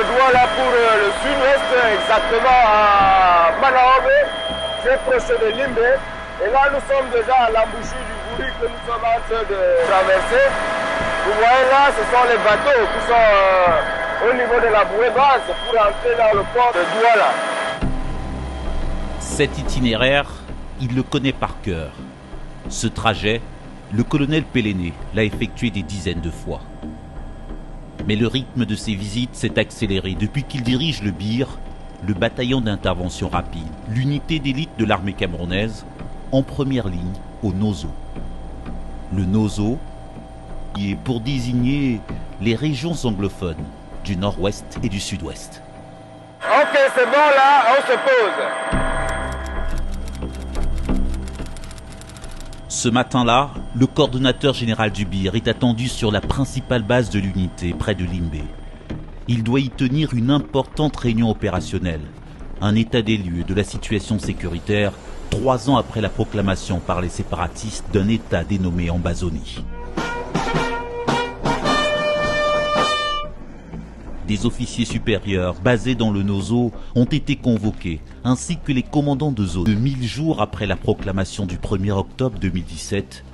de Douala pour le sud-ouest, exactement à Manaobe, très proche de Limbe. Et là, nous sommes déjà à l'embouchure du Bouri que nous sommes en train de traverser. Vous voyez là, ce sont les bateaux qui sont au niveau de la bouée basse pour entrer dans le port de Douala. Cet itinéraire, il le connaît par cœur. Ce trajet, le colonel Plenary l'a effectué des dizaines de fois. Mais le rythme de ses visites s'est accéléré depuis qu'il dirige le BIR, le bataillon d'intervention rapide, l'unité d'élite de l'armée camerounaise, en première ligne au Nozo. Le Nozo, qui est pour désigner les régions anglophones du nord-ouest et du sud-ouest. Ok, c'est bon là, on se pose. Ce matin-là, le coordonnateur général du BIR est attendu sur la principale base de l'unité, près de Limbe. Il doit y tenir une importante réunion opérationnelle, un état des lieux de la situation sécuritaire, 3 ans après la proclamation par les séparatistes d'un État dénommé Ambazonie. Des officiers supérieurs basés dans le Nozo ont été convoqués, ainsi que les commandants de zone. 1000 jours après la proclamation du 1er octobre 2017,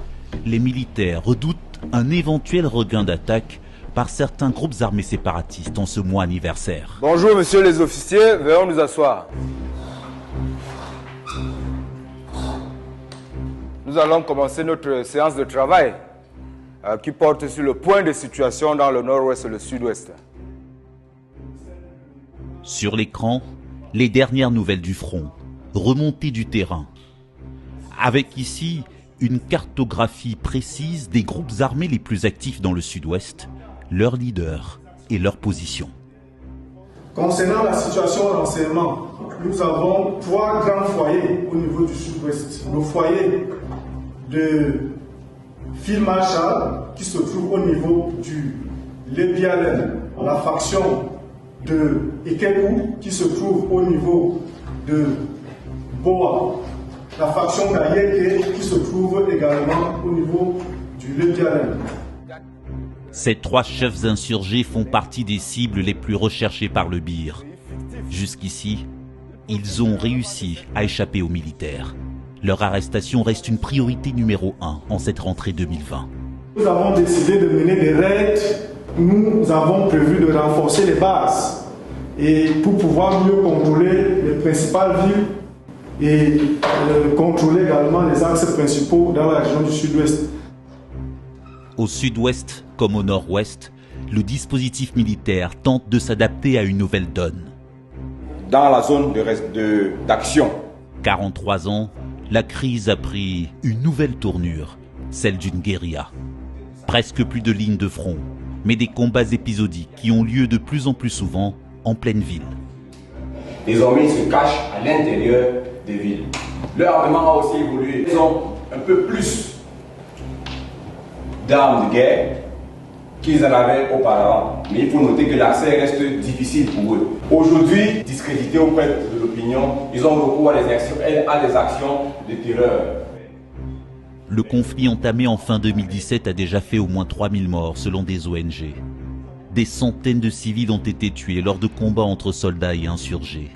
les militaires redoutent un éventuel regain d'attaque par certains groupes armés séparatistes en ce mois anniversaire. Bonjour messieurs les officiers, veuillons nous asseoir. Nous allons commencer notre séance de travail qui porte sur le point de situation dans le nord-ouest et le sud-ouest. Sur l'écran, les dernières nouvelles du front, remontées du terrain. Avec ici une cartographie précise des groupes armés les plus actifs dans le sud-ouest, leurs leaders et leurs positions. Concernant la situation d'enseignement, nous avons 3 grands foyers au niveau du sud-ouest. Le foyer de Phil Marshall, qui se trouve au niveau du Lébialen, la faction de Ikekou, qui se trouve au niveau de Boa, la faction d'Ayeke, qui se trouve également au niveau du Lébialen. Ces 3 chefs insurgés font partie des cibles les plus recherchées par le BIR. Jusqu'ici, ils ont réussi à échapper aux militaires. Leur arrestation reste une priorité numéro 1 en cette rentrée 2020. Nous avons décidé de mener des raids. Nous avons prévu de renforcer les bases et pour pouvoir mieux contrôler les principales villes et contrôler également les axes principaux dans la région du sud-ouest. Au sud-ouest comme au nord-ouest, le dispositif militaire tente de s'adapter à une nouvelle donne. Dans la zone d'action. 43 ans, la crise a pris une nouvelle tournure, celle d'une guérilla. Presque plus de lignes de front, mais des combats épisodiques qui ont lieu de plus en plus souvent en pleine ville. Désormais, ils se cachent à l'intérieur des villes. Leur armement a aussi évolué. Ils ont un peu plus d'armes de guerre qu'ils en avaient auparavant. Mais il faut noter que l'accès reste difficile pour eux. Aujourd'hui, discrédités auprès de l'opinion, ils ont recours à des actions de terreur. Le conflit entamé en fin 2017 a déjà fait au moins 3000 morts selon des ONG. Des centaines de civils ont été tués lors de combats entre soldats et insurgés.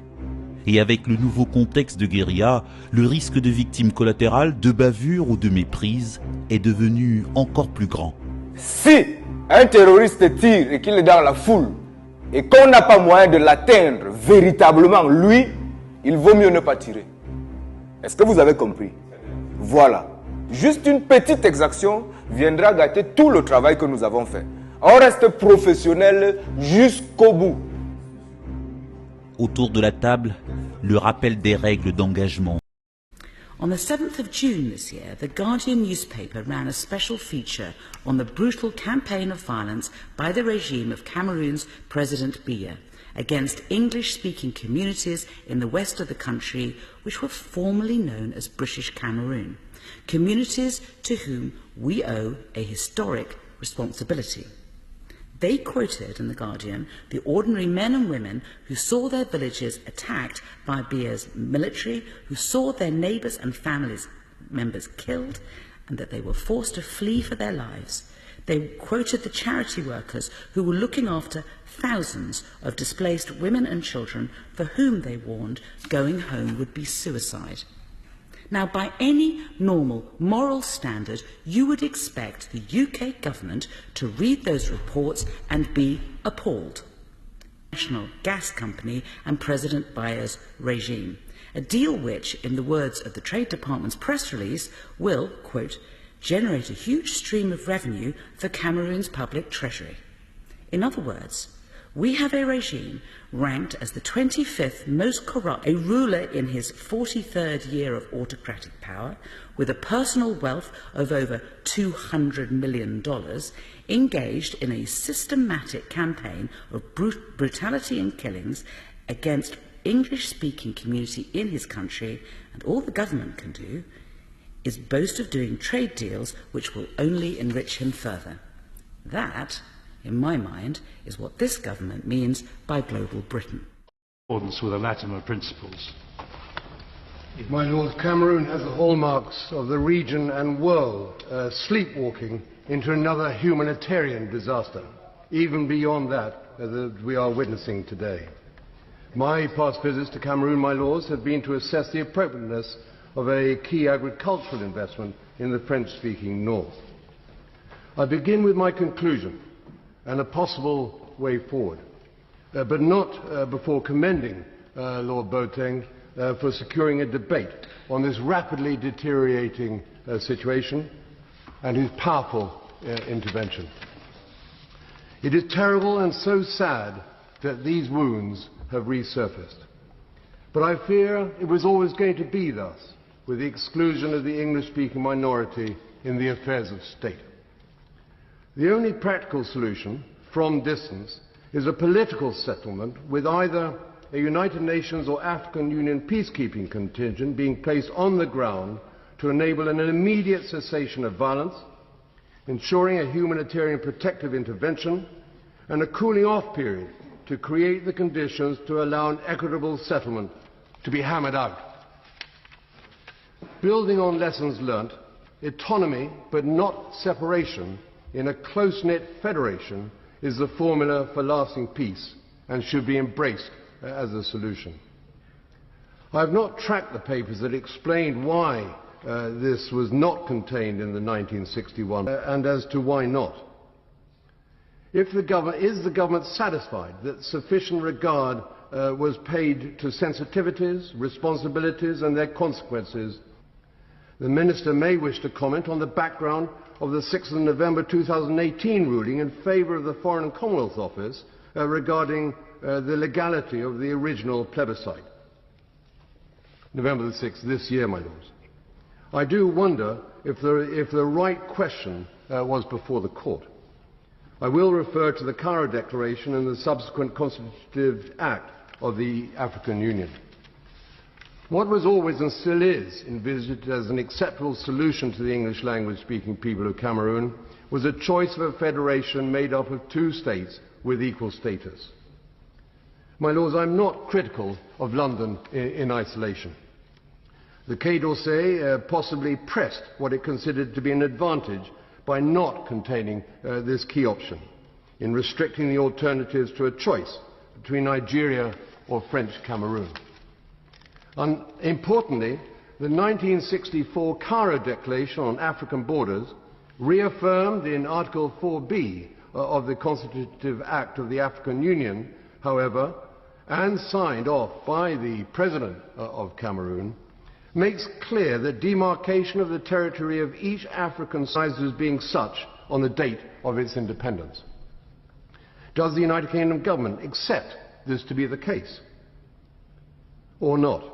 Et avec le nouveau contexte de guérilla, le risque de victimes collatérales, de bavures ou de méprises est devenu encore plus grand. Si un terroriste tire et qu'il est dans la foule et qu'on n'a pas moyen de l'atteindre véritablement, lui, il vaut mieux ne pas tirer. Est-ce que vous avez compris? Voilà. Juste une petite exaction viendra gâter tout le travail que nous avons fait. On reste professionnel jusqu'au bout. Autour de la table, le rappel des règles d'engagement. On the 7th of June this year, the Guardian newspaper ran a special feature on the brutal campaign of violence by the regime of Cameroon's President Biya against English-speaking communities in the west of the country, which were formerly known as British Cameroon, communities to whom we owe a historic responsibility. They quoted in The Guardian the ordinary men and women who saw their villages attacked by Biya's military, who saw their neighbours and family members killed, and that they were forced to flee for their lives. They quoted the charity workers who were looking after thousands of displaced women and children for whom they warned going home would be suicide. Now, by any normal moral standard, you would expect the UK government to read those reports and be appalled. National Gas Company and President Biya's regime, a deal which, in the words of the Trade Department's press release, will, quote, generate a huge stream of revenue for Cameroon's public treasury. In other words, we have a regime ranked as the 25th most corrupt, a ruler in his 43rd year of autocratic power, with a personal wealth of over $200 million, engaged in a systematic campaign of brutality and killings against English-speaking community in his country, and all the government can do is boast of doing trade deals which will only enrich him further. That, in my mind, is what this government means by global Britain. In accordance with the Latimer principles. My Lord, Cameroon has the hallmarks of the region and world sleepwalking into another humanitarian disaster, even beyond that that we are witnessing today. My past visits to Cameroon, my lords, have been to assess the appropriateness of a key agricultural investment in the French-speaking north. I begin with my conclusion and a possible way forward, but not before commending Lord Boateng for securing a debate on this rapidly deteriorating situation and his powerful intervention. It is terrible and so sad that these wounds have resurfaced. But I fear it was always going to be thus, with the exclusion of the English-speaking minority in the affairs of state. The only practical solution, from distance, is a political settlement with either a United Nations or African Union peacekeeping contingent being placed on the ground to enable an immediate cessation of violence, ensuring a humanitarian protective intervention, and a cooling-off period to create the conditions to allow an equitable settlement to be hammered out. Building on lessons learnt, autonomy but not separation in a close-knit federation is the formula for lasting peace and should be embraced as a solution. I have not tracked the papers that explained why this was not contained in the 1961 and as to why not. Is the government satisfied that sufficient regard was paid to sensitivities, responsibilities and their consequences? The Minister may wish to comment on the background of the 6th of November 2018 ruling in favour of the Foreign and Commonwealth Office regarding the legality of the original plebiscite. November the 6th this year, my lords. I do wonder if the right question was before the court. I will refer to the Cairo Declaration and the subsequent Constitutive Act of the African Union. What was always and still is envisaged as an acceptable solution to the English language-speaking people of Cameroon was a choice of a federation made up of two states with equal status. My lords, I'm not critical of London in isolation. The Quai d'Orsay possibly pressed what it considered to be an advantage by not containing this key option in restricting the alternatives to a choice between Nigeria or French Cameroon. Importantly, the 1964 Cairo Declaration on African Borders, reaffirmed in Article 4b of the Constitutive Act of the African Union, however, and signed off by the President of Cameroon, makes clear that demarcation of the territory of each African side as being such on the date of its independence. Does the United Kingdom government accept this to be the case, or not?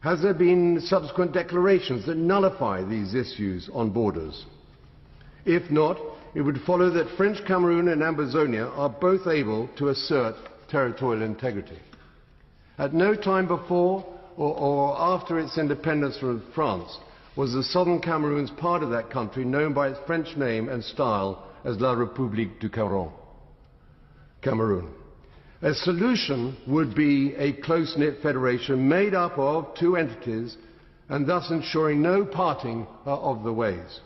Has there been subsequent declarations that nullify these issues on borders? If not, it would follow that French Cameroon and Ambazonia are both able to assert territorial integrity. At no time before or after its independence from France was the Southern Cameroons part of that country known by its French name and style as La Republique du Cameroun. A solution would be a close-knit federation made up of two entities and thus ensuring no parting of the ways.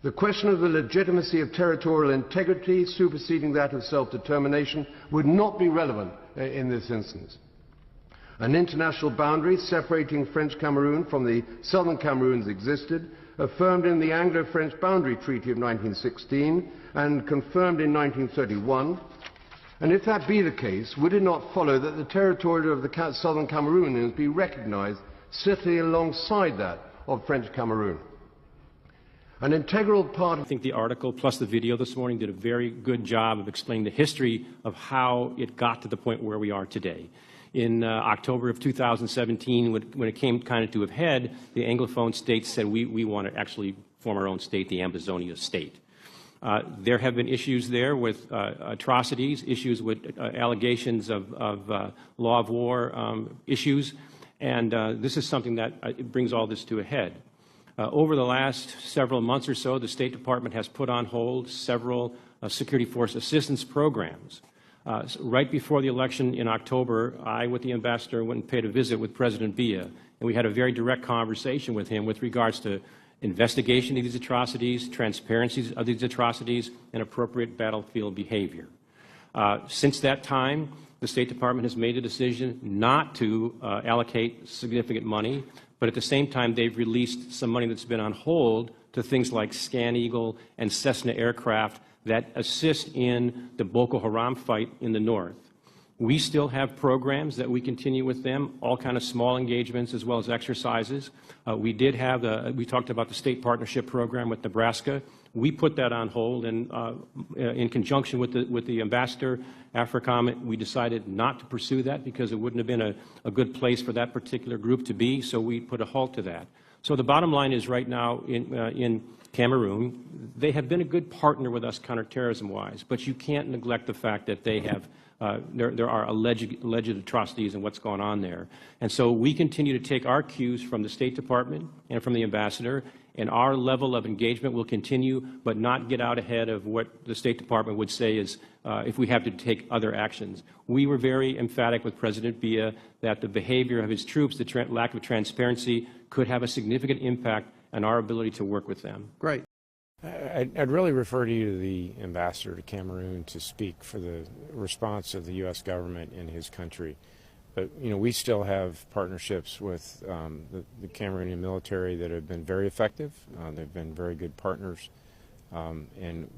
The question of the legitimacy of territorial integrity superseding that of self-determination would not be relevant in this instance. An international boundary separating French Cameroon from the Southern Cameroons existed, affirmed in the Anglo-French Boundary Treaty of 1916 and confirmed in 1931. And if that be the case, would it not follow that the territory of the Southern Cameroonians be recognized sitting alongside that of French Cameroon? An integral part of... I think the article plus the video this morning did a very good job of explaining the history of how it got to the point where we are today. In October of 2017, when it came kind of to a head, the Anglophone states said we want to actually form our own state, the Ambazonia state. There have been issues there with atrocities, issues with allegations of law of war issues, and this is something that brings all this to a head. Over the last several months or so, the State Department has put on hold several security force assistance programs. Right before the election in October, I, with the ambassador, went and paid a visit with President Biya, and we had a very direct conversation with him with regards to investigation of these atrocities, transparency of these atrocities, and appropriate battlefield behavior. Since that time, the State Department has made a decision not to allocate significant money, but at the same time, they've released some money that's been on hold to things like Scan Eagle and Cessna aircraft that assist in the Boko Haram fight in the north. We still have programs that we continue with them, all kind of small engagements as well as exercises. We did have we talked about the state partnership program with Nebraska. We put that on hold, and in conjunction with the ambassador, AFRICOM, we decided not to pursue that because it wouldn't have been a good place for that particular group to be, so we put a halt to that. So the bottom line is right now in Cameroon, they have been a good partner with us counterterrorism-wise, but you can't neglect the fact that they have there are alleged atrocities and what's going on there. And so we continue to take our cues from the State Department and from the ambassador, and our level of engagement will continue, but not get out ahead of what the State Department would say is if we have to take other actions. We were very emphatic with President Biya that the behavior of his troops, the lack of transparency, could have a significant impact on our ability to work with them. Great. I'd really refer you to the ambassador to Cameroon to speak for the response of the U.S. government in his country. But, you know, we still have partnerships with the Cameroonian military that have been very effective. They've been very good partners, and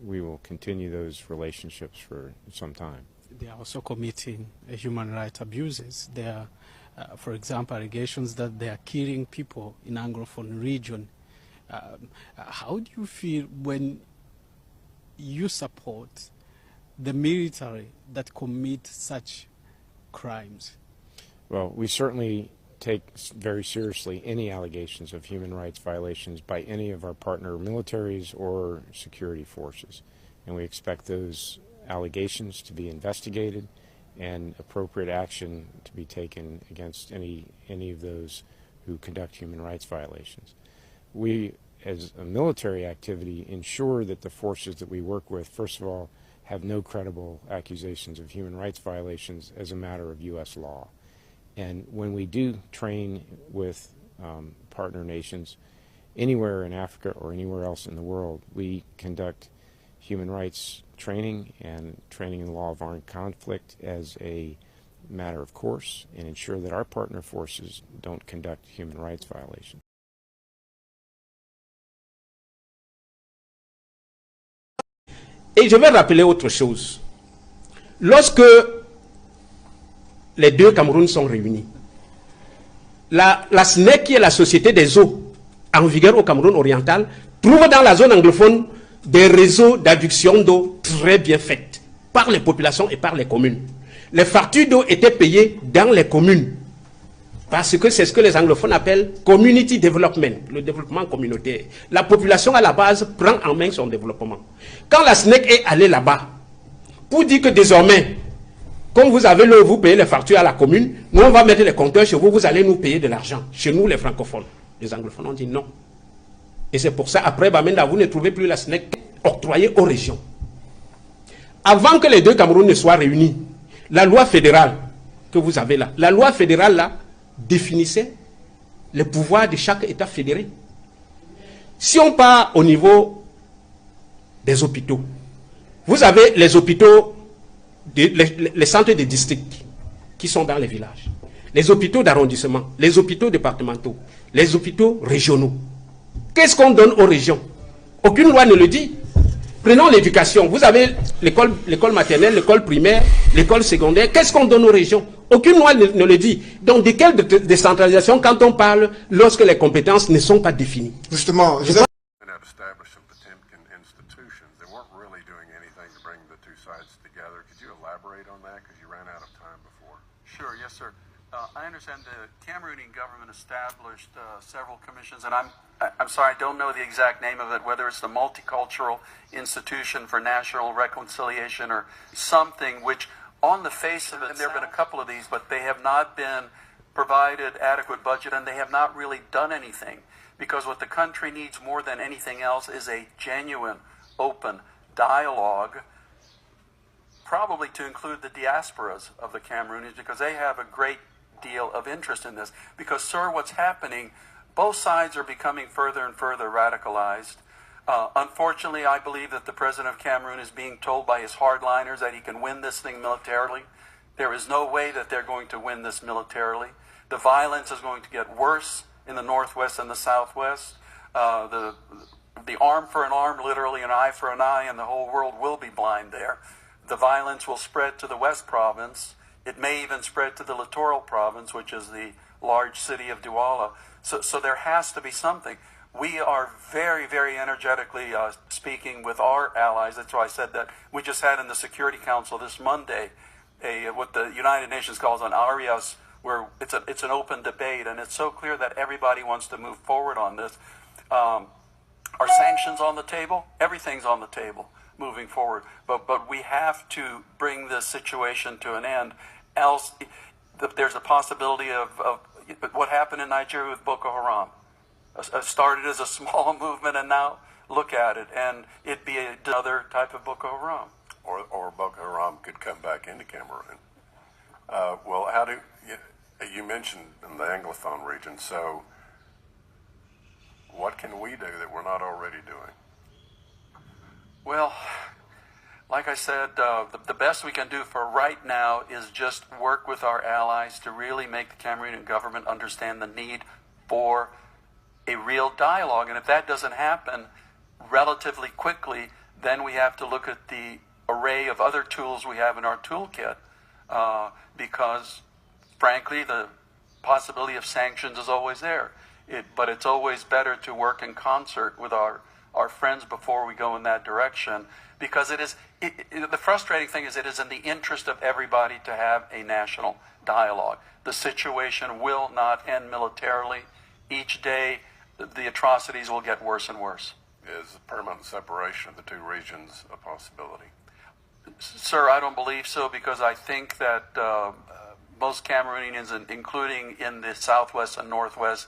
we will continue those relationships for some time. They are also committing human rights abuses. There are, for example, allegations that they are killing people in Anglophone region. How do you feel when you support the military that commit such crimes? Well, we certainly take very seriously any allegations of human rights violations by any of our partner militaries or security forces, and we expect those allegations to be investigated and appropriate action to be taken against any of those who conduct human rights violations. We, as a military activity, ensure that the forces that we work with, first of all, have no credible accusations of human rights violations as a matter of U.S. law. And when we do train with partner nations anywhere in Africa or anywhere else in the world, we conduct human rights training and training in the law of armed conflict as a matter of course, and ensure that our partner forces don't conduct human rights violations. Et je vais rappeler autre chose. Lorsque les deux Cameroun sont réunis, la SNEC, qui est la Société des eaux en vigueur au Cameroun oriental, trouve dans la zone anglophone des réseaux d'adduction d'eau très bien faits par les populations et par les communes. Les factures d'eau étaient payées dans les communes parce que c'est ce que les anglophones appellent community development, le développement communautaire. La population à la base prend en main son développement. Quand la SNEC est allée là-bas pour dire que désormais, comme vous avez l'eau, vous payez les factures à la commune, nous on va mettre les compteurs chez vous, vous allez nous payer de l'argent. Chez nous les francophones. Les anglophones ont dit non. Et c'est pour ça, après Bamenda, vous ne trouvez plus la SNEC octroyée aux régions. Avant que les deux Cameroun ne soient réunis, la loi fédérale que vous avez là, la loi fédérale là, définissait les pouvoirs de chaque État fédéré. Si on part au niveau des hôpitaux, vous avez les hôpitaux, les centres de district qui sont dans les villages, les hôpitaux d'arrondissement, les hôpitaux départementaux, les hôpitaux régionaux. Qu'est-ce qu'on donne aux régions? Aucune loi ne le dit. Prenons l'éducation. Vous avez l'école maternelle, l'école primaire, l'école secondaire. Qu'est-ce qu'on donne aux régions? Aucune loi ne le dit. Donc, de quelle décentralisation quand on parle lorsque les compétences ne sont pas définies? Justement, Sure, yes, sir. I understand the Cameroonian government established several commissions, and I'm sorry, I don't know the exact name of it, whether it's the Multicultural Institution for National Reconciliation or something, which on the face of it, and there have been a couple of these, but they have not been provided adequate budget, and they have not really done anything, because what the country needs more than anything else is a genuine, open dialogue, probably to include the diasporas of the Cameroonians, because they have a great deal of interest in this. Because, sir, what's happening, both sides are becoming further and further radicalized. Unfortunately, I believe that the president of Cameroon is being told by his hardliners that he can win this thing militarily. There is no way that they're going to win this militarily. The violence is going to get worse in the northwest and the southwest. The arm for an arm, literally an eye for an eye, and the whole world will be blind there. The violence will spread to the West Province. It may even spread to the Littoral Province, which is the large city of Douala. So there has to be something. We are very, very energetically speaking with our allies. That's why I said that we just had in the Security Council this Monday what the United Nations calls an ARIAS, where it's an open debate, and it's so clear that everybody wants to move forward on this. Are sanctions on the table? Everything's on the table moving forward, but we have to bring this situation to an end, else there's a possibility of what happened in Nigeria with Boko Haram. Started as a small movement, and now look at it, and it'd be another type of Boko Haram. Or Boko Haram could come back into Cameroon. Well, how do you mentioned in the Anglophone region, so what can we do that we're not already doing? Well, like I said, the best we can do for right now is just work with our allies to really make the Cameroonian government understand the need for a real dialogue. And if that doesn't happen relatively quickly, then we have to look at the array of other tools we have in our toolkit, because, frankly, the possibility of sanctions is always there. But it's always better to work in concert with our friends before we go in that direction, because the frustrating thing is it is in the interest of everybody to have a national dialogue. The situation will not end militarily. Each day, the atrocities will get worse and worse. Is the permanent separation of the two regions a possibility? Sir, I don't believe so, because I think that most Cameroonians, including in the southwest and northwest,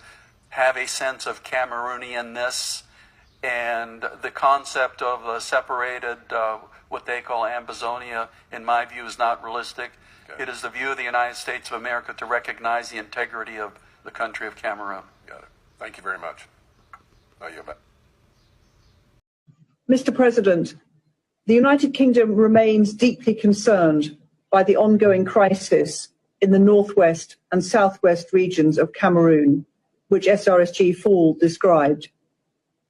have a sense of Cameroonianness, and the concept of a separated, what they call Ambazonia, in my view, is not realistic. Okay. It is the view of the United States of America to recognize the integrity of the country of Cameroon. Got it. Thank you very much. Now you're back. Mr. President, the United Kingdom remains deeply concerned by the ongoing crisis in the northwest and southwest regions of Cameroon, which SRSG Fall described.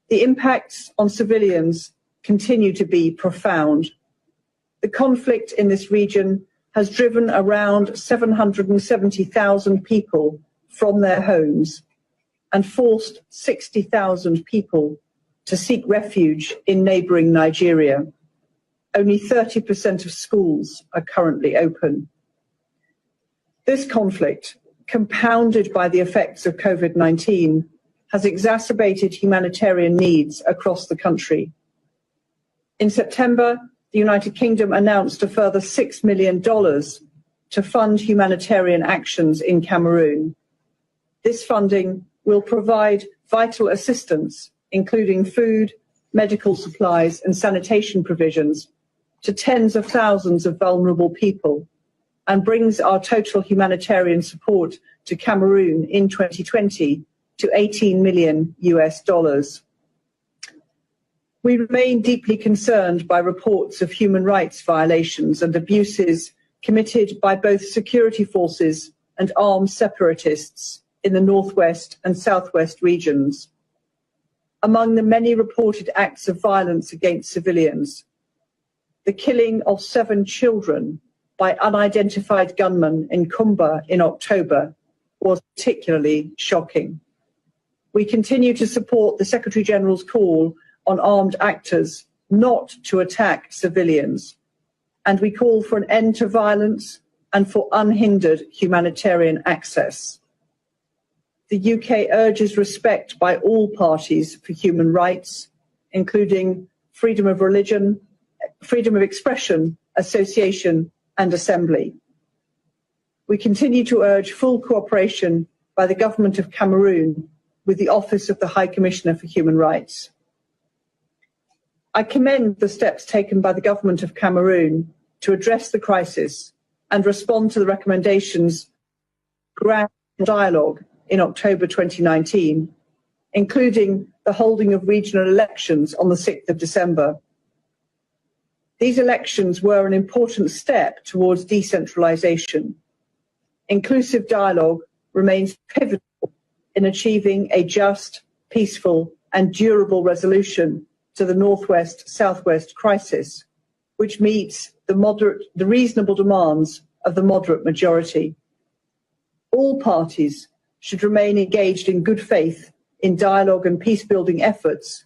The impacts on civilians continue to be profound. The conflict in this region has driven around 770,000 people from their homes and forced 60,000 people to seek refuge in neighbouring Nigeria. Only 30% of schools are currently open. This conflict, compounded by the effects of COVID-19, has exacerbated humanitarian needs across the country. In September, the United Kingdom announced a further $6 million to fund humanitarian actions in Cameroon. This funding will provide vital assistance, including food, medical supplies, and sanitation provisions, to tens of thousands of vulnerable people, and brings our total humanitarian support to Cameroon in 2020 to $18 million. We remain deeply concerned by reports of human rights violations and abuses committed by both security forces and armed separatists in the northwest and southwest regions. Among the many reported acts of violence against civilians, the killing of 7 children by unidentified gunmen in Kumba in October was particularly shocking. We continue to support the Secretary-General's call on armed actors not to attack civilians, and we call for an end to violence and for unhindered humanitarian access. The UK urges respect by all parties for human rights, including freedom of religion, freedom of expression, association and assembly. We continue to urge full cooperation by the Government of Cameroon with the Office of the High Commissioner for Human Rights. I commend the steps taken by the Government of Cameroon to address the crisis and respond to the recommendations grand dialogue in October 2019, including the holding of regional elections on the 6th of December. These elections were an important step towards decentralisation. Inclusive dialogue remains pivotal in achieving a just, peaceful and durable resolution to the Northwest-Southwest crisis, which meets the reasonable demands of the moderate majority. All parties should remain engaged in good faith in dialogue and peace-building efforts,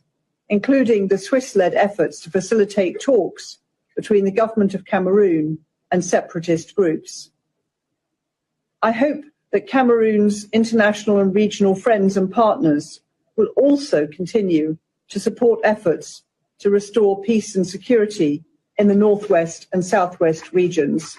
including the Swiss-led efforts to facilitate talks between the Government of Cameroon and separatist groups. I hope that Cameroon's international and regional friends and partners will also continue to support efforts to restore peace and security in the Northwest and Southwest regions.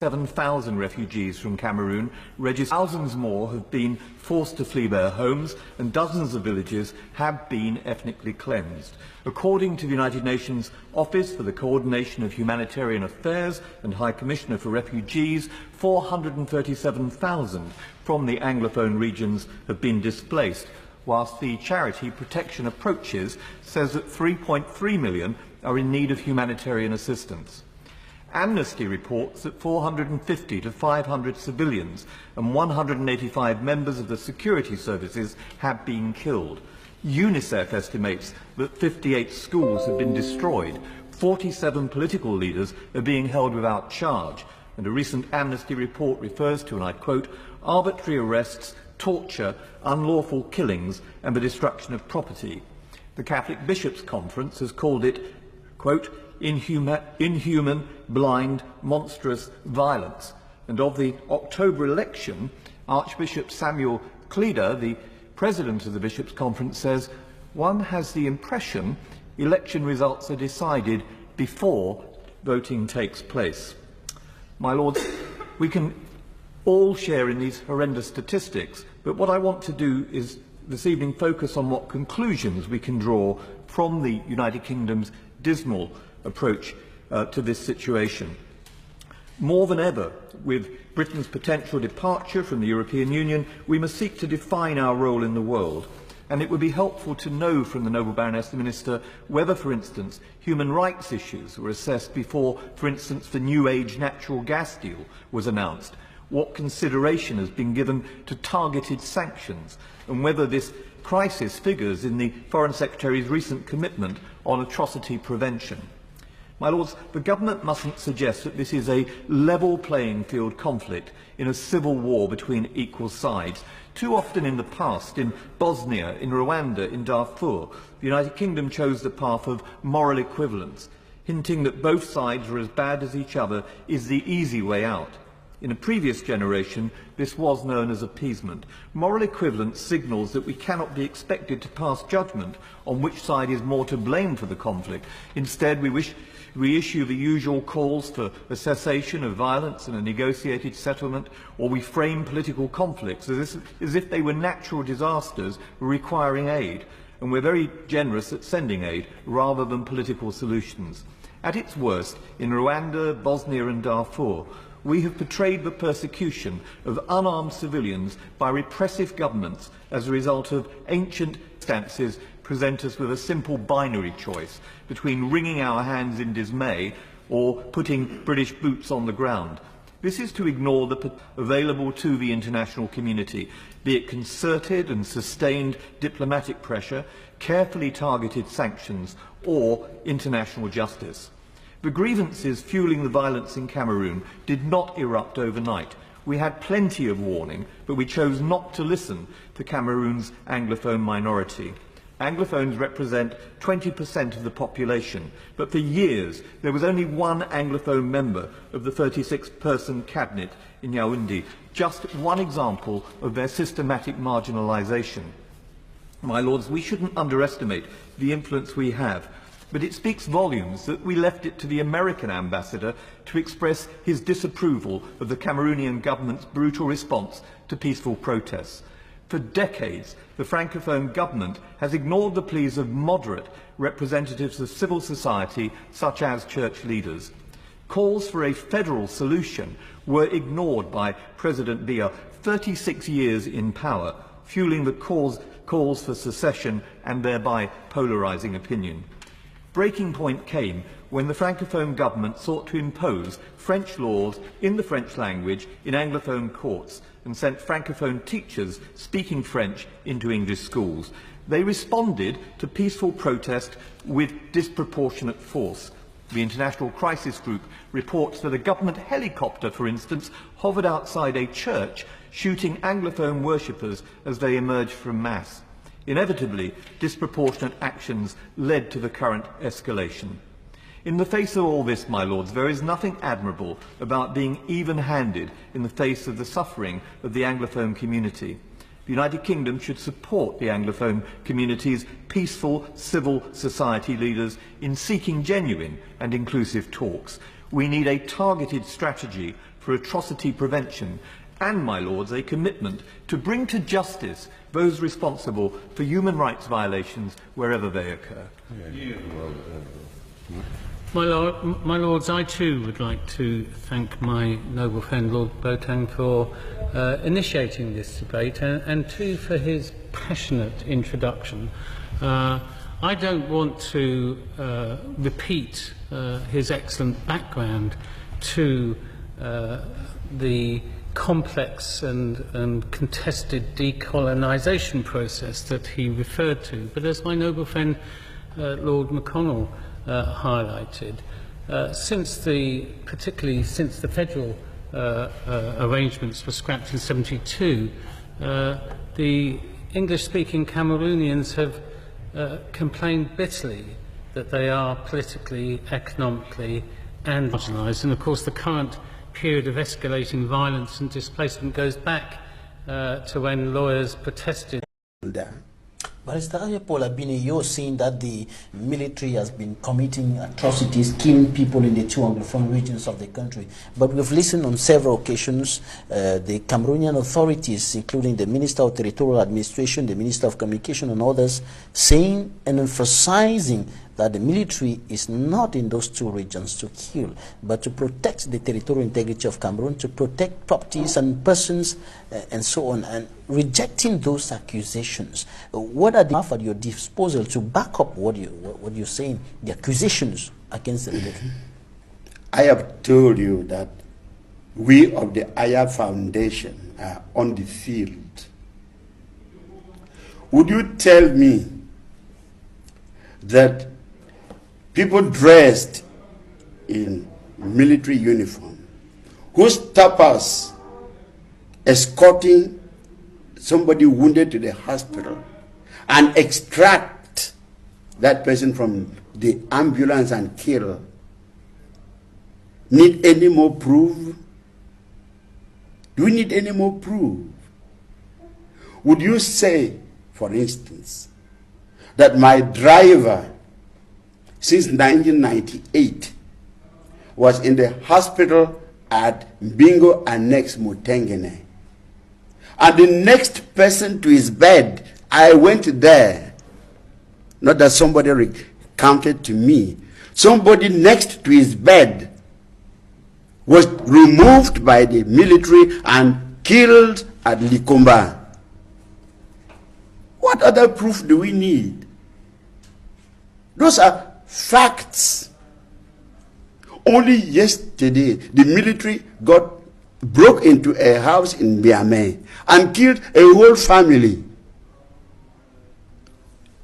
7,000 refugees from Cameroon registered. Thousands more have been forced to flee their homes and dozens of villages have been ethnically cleansed. According to the United Nations Office for the Coordination of Humanitarian Affairs and High Commissioner for Refugees, 437,000 from the Anglophone regions have been displaced, whilst the charity Protection Approaches says that 3.3 million are in need of humanitarian assistance. Amnesty reports that 450 to 500 civilians and 185 members of the security services have been killed. UNICEF estimates that 58 schools have been destroyed, 47 political leaders are being held without charge, and a recent Amnesty report refers to, and I quote, arbitrary arrests, torture, unlawful killings and the destruction of property. The Catholic Bishops' Conference has called it, quote, inhuman, blind, monstrous violence. And of the October election, Archbishop Samuel Cleda, the president of the Bishops' Conference, says, one has the impression election results are decided before voting takes place. My lords, we can all share in these horrendous statistics, but what I want to do is this evening focus on what conclusions we can draw from the United Kingdom's dismal approach to this situation. More than ever, with Britain's potential departure from the European Union, we must seek to define our role in the world. And it would be helpful to know from the Noble Baroness the Minister whether, for instance, human rights issues were assessed before, for instance, the New Age natural gas deal was announced, what consideration has been given to targeted sanctions, and whether this crisis figures in the Foreign Secretary's recent commitment on atrocity prevention. My lords, the government mustn't suggest that this is a level playing field conflict in a civil war between equal sides. Too often in the past, in Bosnia, in Rwanda, in Darfur, the United Kingdom chose the path of moral equivalence, hinting that both sides are as bad as each other is the easy way out. In a previous generation, this was known as appeasement. Moral equivalence signals that we cannot be expected to pass judgment on which side is more to blame for the conflict. Instead, we issue the usual calls for a cessation of violence and a negotiated settlement, or we frame political conflicts as if they were natural disasters requiring aid, and we're very generous at sending aid rather than political solutions. At its worst, in Rwanda, Bosnia and Darfur, we have portrayed the persecution of unarmed civilians by repressive governments as a result of ancient circumstances present us with a simple binary choice between wringing our hands in dismay or putting British boots on the ground. This is to ignore the available to the international community, be it concerted and sustained diplomatic pressure, carefully targeted sanctions, or international justice. The grievances fueling the violence in Cameroon did not erupt overnight. We had plenty of warning, but we chose not to listen to Cameroon's Anglophone minority. Anglophones represent 20% of the population, but for years there was only one Anglophone member of the 36-person cabinet in Yaoundé, just one example of their systematic marginalisation. My lords, we shouldn't underestimate the influence we have, but it speaks volumes that we left it to the American ambassador to express his disapproval of the Cameroonian government's brutal response to peaceful protests. For decades, the Francophone government has ignored the pleas of moderate representatives of civil society, such as church leaders. Calls for a federal solution were ignored by President Biya, 36 years in power, fueling the calls for secession and thereby polarising opinion. Breaking point came when the Francophone government sought to impose French laws in the French language in Anglophone courts and sent Francophone teachers speaking French into English schools. They responded to peaceful protest with disproportionate force. The International Crisis Group reports that a government helicopter, for instance, hovered outside a church, shooting Anglophone worshippers as they emerged from Mass. Inevitably, disproportionate actions led to the current escalation. In the face of all this, my lords, there is nothing admirable about being even-handed in the face of the suffering of the Anglophone community. The United Kingdom should support the Anglophone community's peaceful civil society leaders in seeking genuine and inclusive talks. We need a targeted strategy for atrocity prevention and, my lords, a commitment to bring to justice those responsible for human rights violations wherever they occur. My Lords, I too would like to thank my noble friend Lord Boateng for initiating this debate and too for his passionate introduction. I don't want to repeat his excellent background to the complex and contested decolonisation process that he referred to, but as my noble friend Lord McConnell highlighted, particularly since the federal arrangements were scrapped in '72, the English-speaking Cameroonians have complained bitterly that they are politically, economically and marginalised. And of course the current period of escalating violence and displacement goes back to when lawyers protested. Barrister Paul Abine, you're saying that the military has been committing atrocities, killing people in the two Anglophone regions of the country. But we've listened on several occasions, the Cameroonian authorities, including the Minister of Territorial Administration, the Minister of Communication and others, saying and emphasizing that the military is not in those two regions to kill, but to protect the territorial integrity of Cameroon, to protect properties and persons, and so on, and rejecting those accusations. What are they at your disposal to back up what you're saying, the accusations against the military? I have told you that we of the Aya Foundation are on the field. Would you tell me that people dressed in military uniform, who stop us escorting somebody wounded to the hospital and extract that person from the ambulance and kill, need any more proof? Do we need any more proof? Would you say, for instance, that my driver since 1998 was in the hospital at Bingo Annex Mutengene, and the next person to his bed, I went there, not that somebody recounted to me, somebody next to his bed was removed by the military and killed at Likomba. What other proof do we need? Those are facts. Only yesterday, the military broke into a house in Biamé and killed a whole family.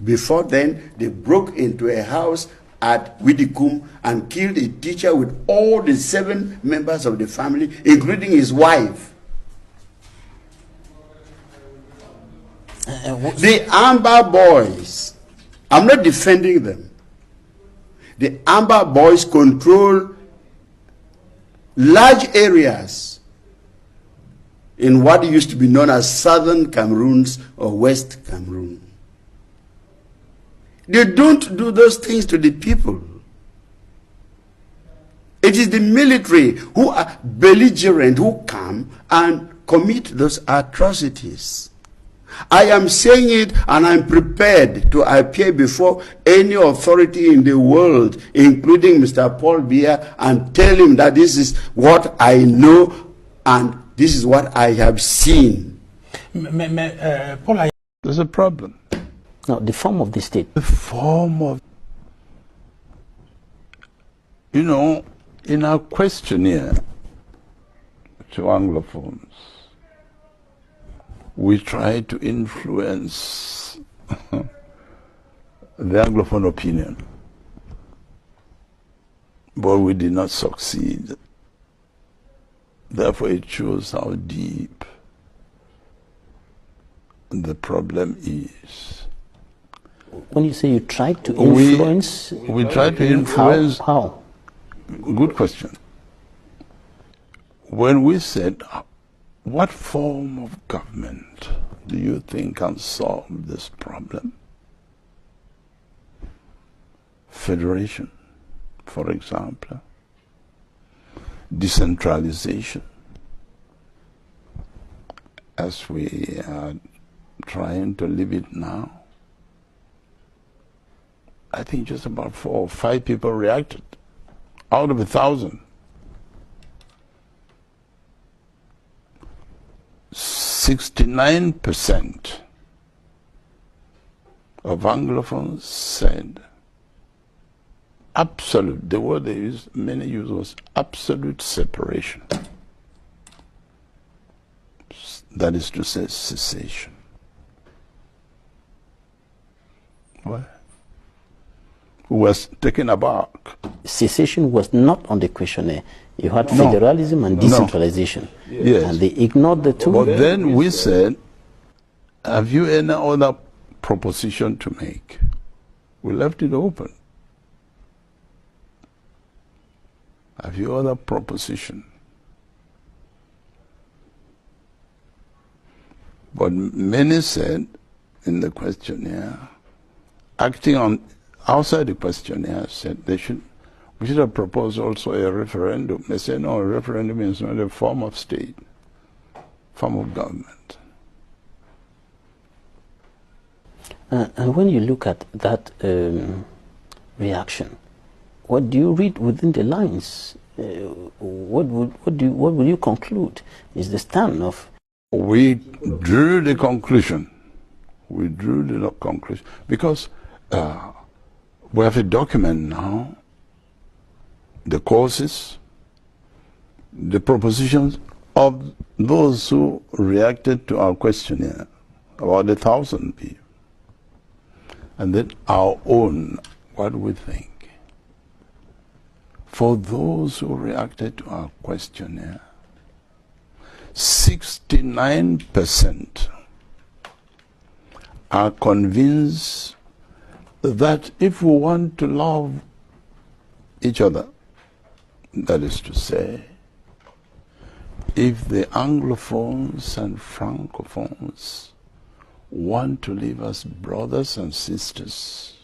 Before then, they broke into a house at Widikum and killed a teacher with all the 7 members of the family, including his wife. The Amber boys, I'm not defending them. The Amber boys control large areas in what used to be known as Southern Cameroons or West Cameroon. They don't do those things to the people. It is the military who are belligerent, who come and commit those atrocities. I am saying it, and I'm prepared to appear before any authority in the world, including Mr. Paul Biya, and tell him that this is what I know and this is what I have seen. Paul, there's a problem. No, the form of the state. The form of... You know, in our questionnaire to Anglophones, we try to influence the Anglophone opinion, but we did not succeed. Therefore, it shows how deep the problem is. When you say you tried to influence... We tried to influence... How? Good question. When we said, what form of government do you think can solve this problem? Federation, for example. Decentralization, as we are trying to live it now. I think just about 4 or 5 people reacted out of 1,000. 69% of Anglophones said absolute, the word they used, many used was absolute separation. That is to say, cessation. What? Who was taken aback. Secession was not on the questionnaire. You had federalism and decentralization. No. Yes. And they ignored the two. But then we said, have you any other proposition to make? We left it open. Have you other proposition? But many said in the questionnaire, acting on outside the questionnaire, said we should have proposed also a referendum. They said, no, a referendum is not a form of state, form of government. And when you look at that reaction, what do you read within the lines? What would you conclude is the stand of? We drew the conclusion. We drew the conclusion because we have a document now, the causes, the propositions of those who reacted to our questionnaire, about 1,000 people, and then our own, what we think. For those who reacted to our questionnaire, 69% are convinced that if we want to love each other, that is to say, if the Anglophones and Francophones want to live as brothers and sisters,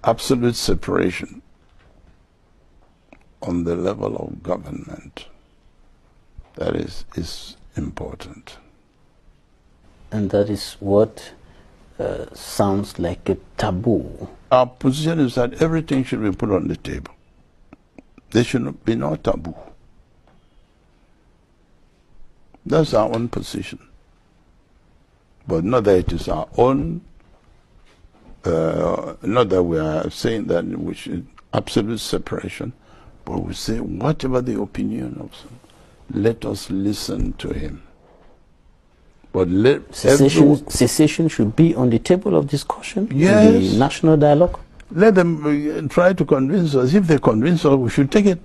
absolute separation on the level of government, that is important. And that is what sounds like a taboo. Our position is that everything should be put on the table. There should be no taboo. That's our own position. but not that it is our own, not that we are saying that we should absolute separation, but we say whatever the opinion of some, let us listen to him. But secession should be on the table of discussion, yes, in the national dialogue. Let them try to convince us. If they convince us, we should take it.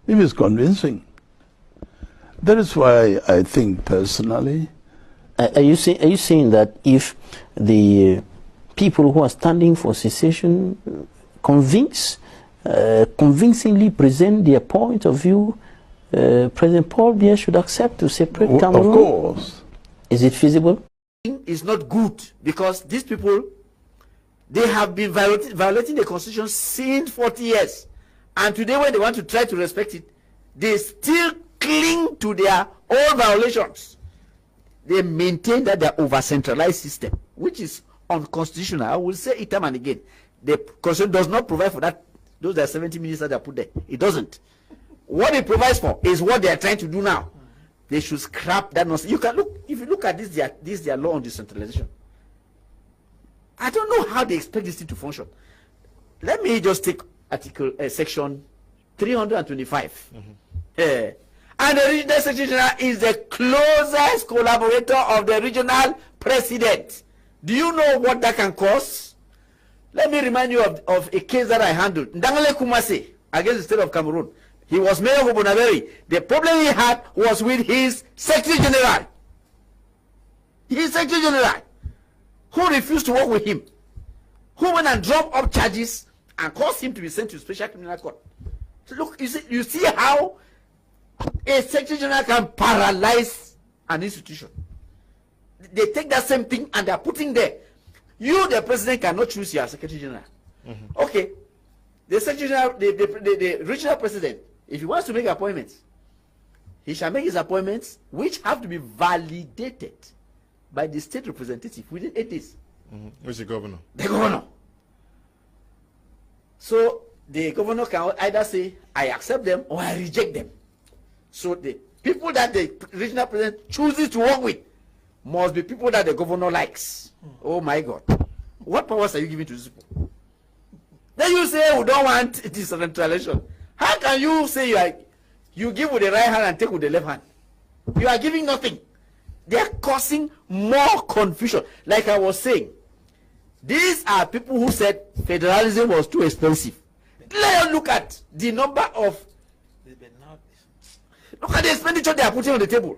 If it's convincing. That is why I think personally. Are you saying that if the people who are standing for secession convincingly present their point of view, President Paul Biya should accept to separate Cameroon? Of course. Is it feasible? Is not good, because these people, they have been violating the constitution since 40 years, and today when they want to try to respect it, they still cling to their old violations. They maintain that they are over-centralized system, which is unconstitutional. I will say it time and again. The constitution does not provide for that. Those are 70 ministers that are put there. It doesn't. What it provides for is what they are trying to do now. They should scrap that nonsense. You can look, if you look at this their law on decentralization. I don't know how they expect this thing to function. Let me just take section 325. And the regional secretary general is the closest collaborator of the regional president. Do you know what that can cause? Let me remind you of a case that I handled. Ndangale Kumase against the state of Cameroon. He was mayor of Bonaveri. The problem he had was with his secretary general. His secretary general, who refused to work with him, who went and dropped up charges and caused him to be sent to special criminal court. So look, you see how a secretary general can paralyze an institution. They take that same thing and they are putting there. You, the president, cannot choose your secretary general. Okay, the secretary general, the regional president, if he wants to make appointments, he shall make his appointments, which have to be validated by the state representative within 8 days. Who's the governor? The governor. So the governor can either say, I accept them or I reject them. So the people that the regional president chooses to work with must be people that the governor likes. Oh my God. What powers are you giving to these people? Then you say we don't want decentralization. How can you say you give with the right hand and take with the left hand? You are giving nothing. They are causing more confusion. Like I was saying, these are people who said federalism was too expensive. Let us look at the number of, look at the expenditure they are putting on the table.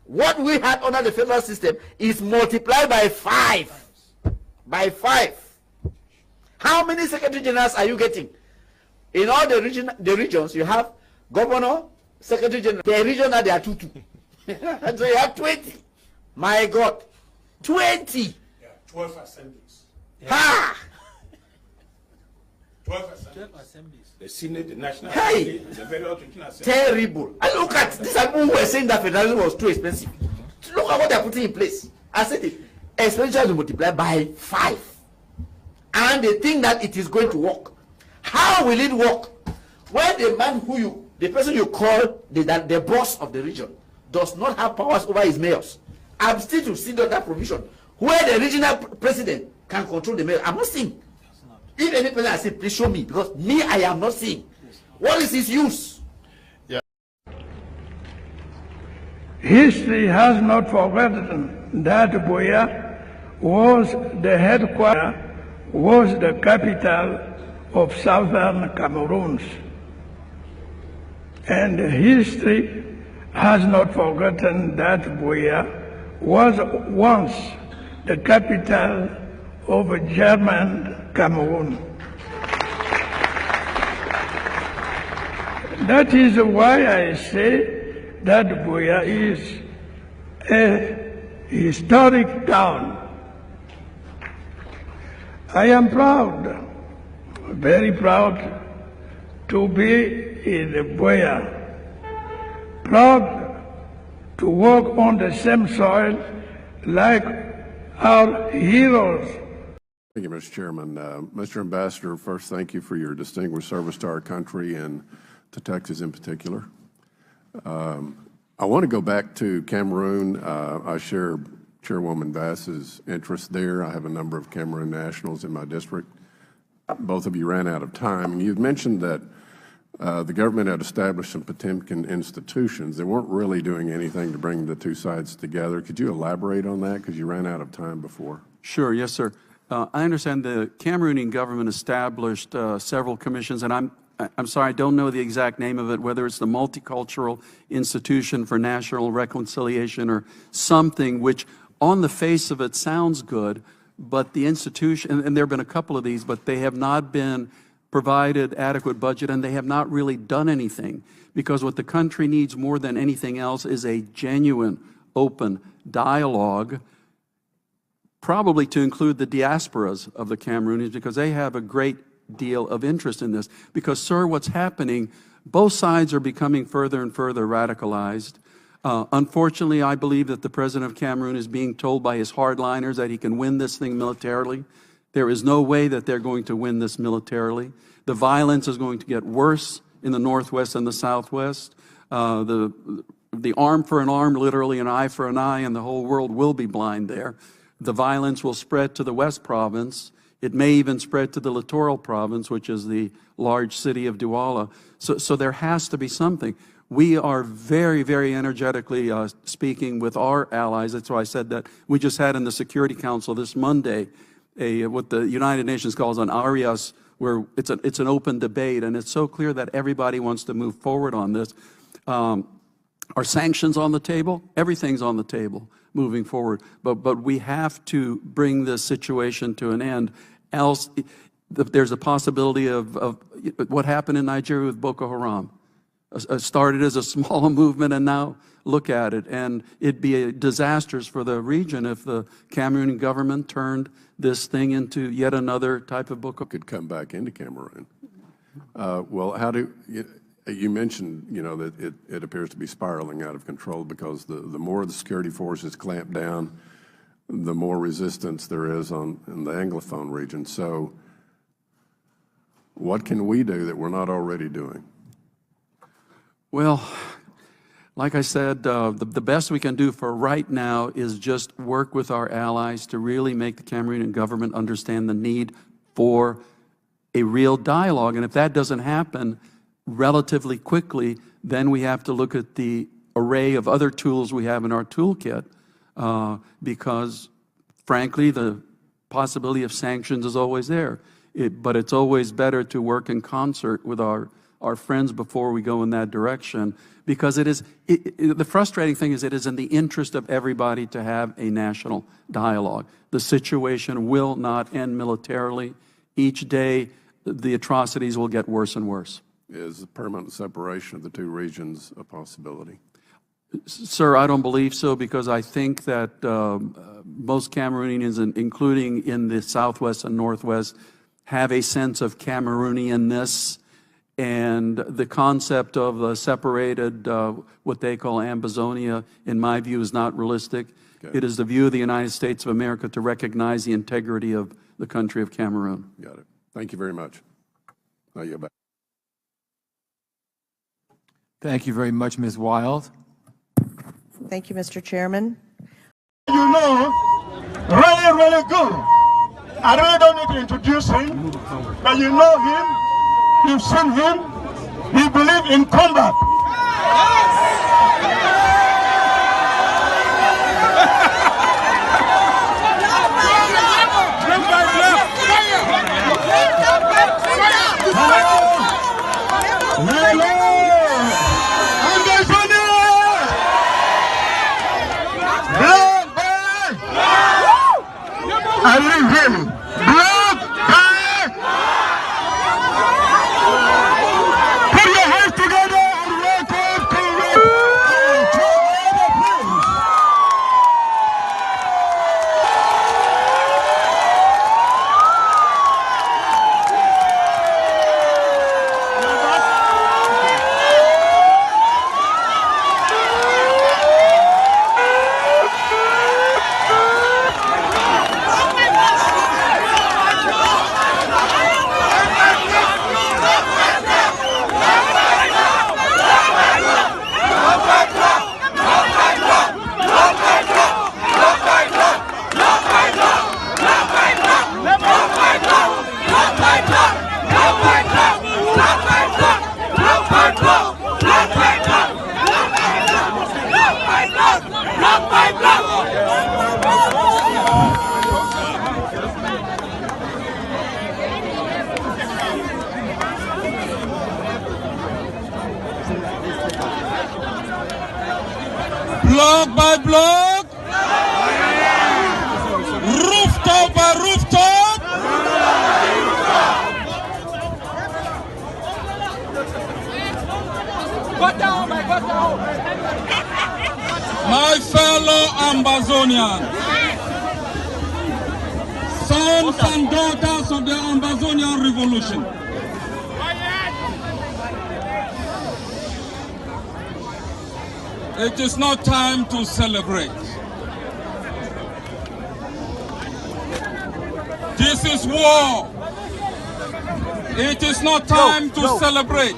What we had under the federal system is multiplied by 5. By 5. How many secretary generals are you getting? In all the regions, you have governor, secretary general. The region there are 2. So you have 20. My God. 20. Yeah, 12 assemblies. Yeah. Ha! 12 assemblies. The Senate, the National Assembly, and the Federal Assembly. Terrible. And look at these people who were saying that federalism was too expensive. Look at what they are putting in place. I said the expenditure will multiply by 5. And they think that it is going to work. How will it work when the man the person you call the boss of the region does not have powers over his mayors? I'm still to see that provision where the regional president can control the mayor. I'm not seeing. If any person I say, please show me, because me, I am not seeing. What is his use? Yeah. History has not forgotten that Buea was the headquarters, was the capital of Southern Cameroons. And history has not forgotten that Buea was once the capital of German Cameroon. That is why I say that Buea is a historic town. I am proud, very proud to be in Buea, proud to walk on the same soil like our heroes. Thank you, Mr. Chairman. Mr. Ambassador, first, thank you for your distinguished service to our country and to Texas in particular. I want to go back to Cameroon. I share Chairwoman Bass's interest there. I have a number of Cameroon nationals in my district. Both of you ran out of time. You'd mentioned that the government had established some Potemkin institutions. They weren't really doing anything to bring the two sides together. Could you elaborate on that? Because you ran out of time before. Sure, yes, sir. I understand the Cameroonian government established several commissions, and I'm sorry, I don't know the exact name of it, whether it's the Multicultural Institution for National Reconciliation or something, which on the face of it sounds good, but the institution, and there have been a couple of these, but they have not been provided adequate budget, and they have not really done anything, because what the country needs more than anything else is a genuine, open dialogue, probably to include the diasporas of the Cameroonians, because they have a great deal of interest in this. Because, sir, what's happening, both sides are becoming further and further radicalized. Unfortunately, I believe that the president of Cameroon is being told by his hardliners that he can win this thing militarily. There is no way that they're going to win this militarily. The violence is going to get worse in the northwest and the southwest. The arm for an arm, literally an eye for an eye, and the whole world will be blind there. The violence will spread to the West Province. It may even spread to the Littoral Province, which is the large city of Douala. So there has to be something. We are very, very energetically speaking with our allies. That's why I said that we just had in the Security Council this Monday what the United Nations calls an ARIAS, where it's an open debate, and it's so clear that everybody wants to move forward on this. Are sanctions on the table? Everything's on the table moving forward. But we have to bring this situation to an end. Else, there's a possibility of what happened in Nigeria with Boko Haram. Started as a small movement, and now look at it. And it'd be disastrous for the region if the Cameroonian government turned this thing into yet another type of Boko. Could come back into Cameroon. Well, how do you mentioned, that it appears to be spiraling out of control because the more the security forces clamp down, the more resistance there is in the Anglophone region. So what can we do that we're not already doing? Well, like I said, the best we can do for right now is just work with our allies to really make the Cameroonian government understand the need for a real dialogue. And if that doesn't happen relatively quickly, then we have to look at the array of other tools we have in our toolkit, because, frankly, the possibility of sanctions is always there. But it's always better to work in concert with our friends before we go in that direction, because the frustrating thing is it is in the interest of everybody to have a national dialogue. The situation will not end militarily. Each day, the atrocities will get worse and worse. Is the permanent separation of the two regions a possibility? Sir, I don't believe so, because I think that most Cameroonians, including in the southwest and northwest, have a sense of Cameroonianness, and the concept of a separated, what they call Ambazonia, in my view, is not realistic. Okay. It is the view of the United States of America to recognize the integrity of the country of Cameroon. Got it. Thank you very much. Now you're back. Thank you very much, Ms. Wild. Thank you, Mr. Chairman. You know, really, really good. I really don't need to introduce him, but you know him, you've seen him, he believes in combat. I leave him. Blood, put your hands together and welcome to block by block, rooftop by rooftop. My fellow Ambazonians, sons and daughters of the Ambazonian Revolution, it is not time to celebrate. This is war. It is not time to celebrate.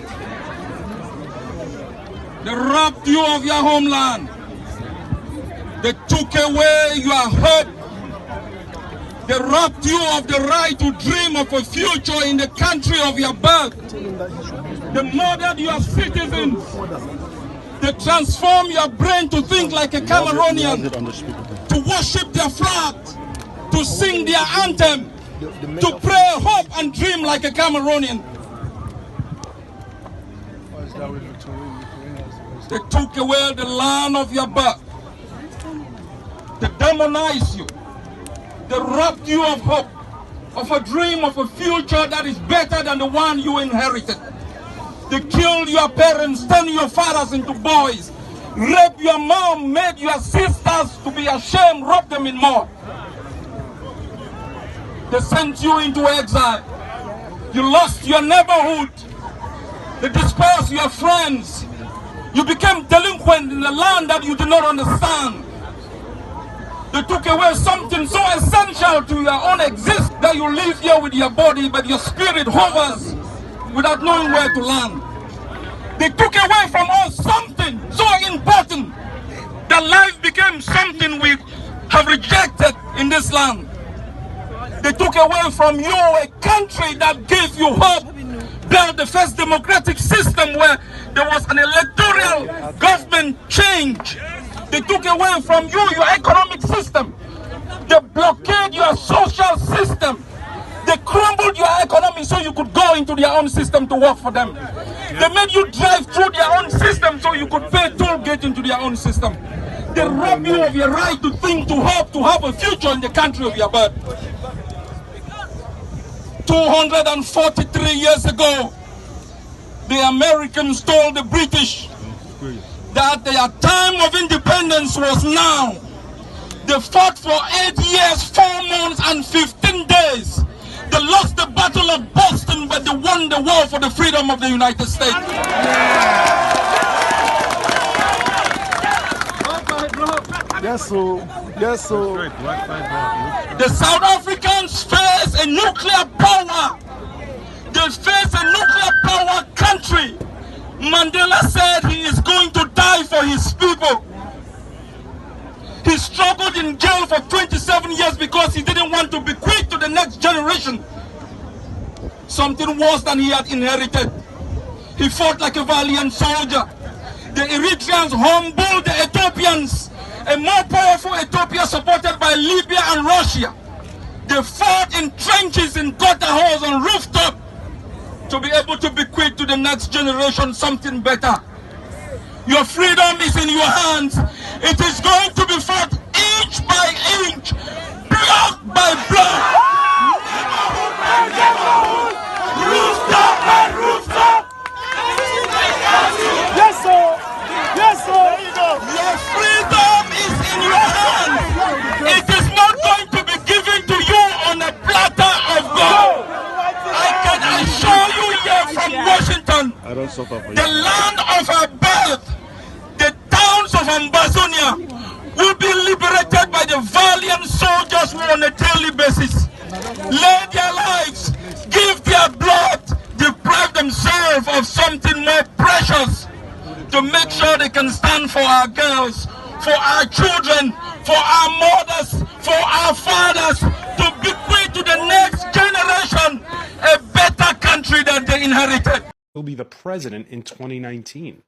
They robbed you of your homeland. They took away your hope. They robbed you of the right to dream of a future in the country of your birth. They murdered your citizens. They transform your brain to think like a Cameroonian, to worship their flag, to sing their anthem, to pray, hope, and dream like a Cameroonian. They took away the land of your birth. They demonized you. They robbed you of hope, of a dream of a future that is better than the one you inherited. They killed your parents, turned your fathers into boys, raped your mom, made your sisters to be ashamed, robbed them in more. They sent you into exile. You lost your neighborhood. They dispersed your friends. You became delinquent in the land that you did not understand. They took away something so essential to your own existence that you live here with your body, but your spirit hovers without knowing where to land. They took away from us something so important that life became something we have rejected in this land. They took away from you a country that gave you hope, built the first democratic system where there was an electoral government change. They took away from you your economic system. They blockaded your social system. They crumbled your economy so you could go into their own system to work for them. They made you drive through their own system so you could pay toll gate into their own system. They robbed you of your right to think, to hope, to have a future in the country of your birth. 243 years ago, the Americans told the British that their time of independence was now. They fought for 8 years, 4 months, and 15 days. They lost the Battle of Boston, but they won the war for the freedom of the United States. Yes, sir. Yes, sir. The South Africans face a nuclear power. They face a nuclear power country. Mandela said he is going to die for his people. He struggled in jail for 27 years because he didn't want to bequeath to the next generation something worse than he had inherited. He fought like a valiant soldier. The Eritreans humbled the Ethiopians, a more powerful Ethiopia supported by Libya and Russia. They fought in trenches, in gutter holes, on rooftop to be able to bequeath to the next generation something better. Your freedom is in your hands. It is going to be fought inch by inch, block by block. Rooftop by rooftop. Yes, sir. Yes, sir. Your freedom is in your hands. It is not going to be given to you on a platter of gold. I can assure you here from Washington, the land of our birth, the towns of Ambazonia will be liberated by the valiant soldiers who on a daily basis lay their lives, give their blood, deprive themselves of something more precious to make sure they can stand for our girls, for our children, for our mothers, for our fathers, to bequeath to the next generation a better country that they inherited. He'll be the president in 2019.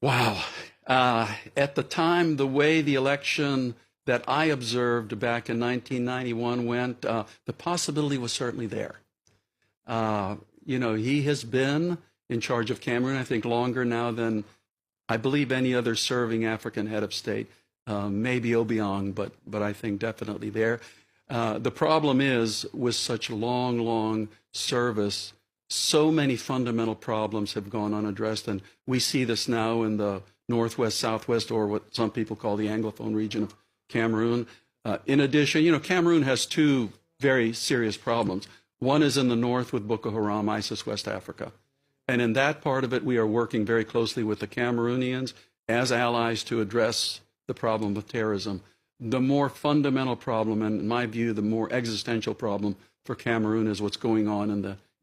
Wow. At the time, the way the election that I observed back in 1991 went, the possibility was certainly there. You know, he has been in charge of Cameroon, I think, longer now than I believe any other serving African head of state. maybe Obiang, but I think definitely there. The problem is, with such long service, so many fundamental problems have gone unaddressed, and we see this now in the northwest, southwest, or what some people call the Anglophone region of Cameroon. In addition, Cameroon has two very serious problems. One is in the north with Boko Haram, ISIS, West Africa. And in that part of it, we are working very closely with the Cameroonians as allies to address the problem of terrorism. The more fundamental problem, and in my view, the more existential problem for Cameroon is what's going on in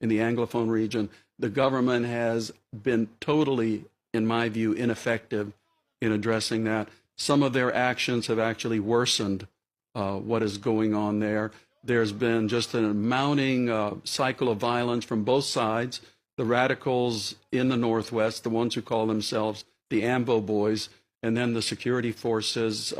the Anglophone region. The government has been totally, in my view, ineffective in addressing that. Some of their actions have actually worsened what is going on there. There's been just a mounting cycle of violence from both sides. The radicals in the northwest, the ones who call themselves the Ambo boys, and then the security forces.